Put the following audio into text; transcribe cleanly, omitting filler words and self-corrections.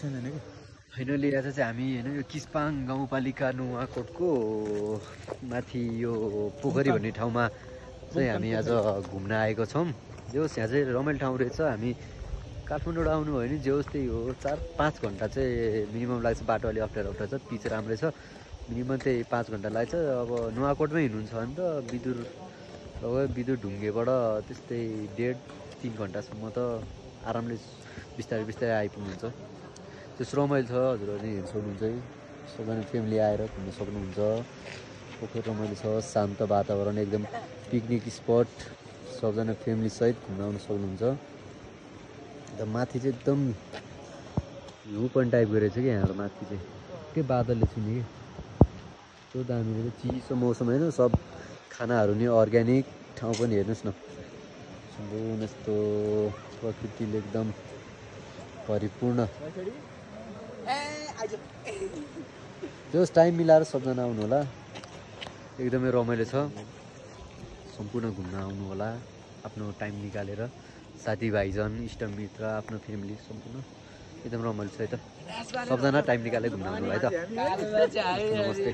छैन कि फाइनली आज चाहिँ हामी होइन यो किस्पाङ गाउँपालिका नुवाकोटको माथि यो पोखरी भन्ने ठाउँमा चाहिँ हामी आज घुम्न आएको छौँ। जे होस् यहाँ चाहिँ रमाइलो ठाउँ रहेछ। हामी काठमाडौँबाट आउनुभयो भने जे होस् त्यही हो 4-5 घन्टा चाहिँ मिनिमम लाग्छ। बाटो अलि अप्ठ्यारो छ, पिच राम्रै छ, मिनिमम त्यही 5 घन्टा लाग्छ। अब नुवाकोटमै हिँड्नुहुन्छ भने त विदुर ढुङ्गेबाट त्यस्तै 1.5-3 घन्टासम्म त आरामले बिस्तारै बिस्तारै आइपुग्नुहुन्छ। त्यस रमाइलो छ, हजुरहरूले हेर्न सक्नुहुन्छ है। सबैजना फ्यामिली आएर घुम्न सक्नुहुन्छ। पोखरी रमाइलो छ, शान्त वातावरण, एकदम पिकनिक स्पट, सबजना फ्यामिली सहित घुम्न आउन सक्नुहुन्छ। अन्त माथि चाहिँ एकदम भ्यू पोइन्ट टाइपको रहेछ कि यहाँबाट माथि चाहिँ के बादलले छुने कि त्यो दामी रहेछ। चिसो मौसम होइन, सब खानाहरू नि अर्ग्यानिक। ठाउँ पनि हेर्नुहोस् न, सम्पूर्ण यस्तो प्रकृतिले एकदम परिपूर्ण। जस टाइम मिलाएर सबजना आउनु होला, एकदमै रमाइलो छ। सम्पूर्ण घुम्न आउनु होला आफ्नो टाइम निकालेर, साथीभाइजन, इष्टमित्र, आफ्नो फ्यामिली सम्पूर्ण एकदम रमाइलो छ है त। सबजना टाइम निकालेर घुम्न आउनु होला है त। नमस्ते।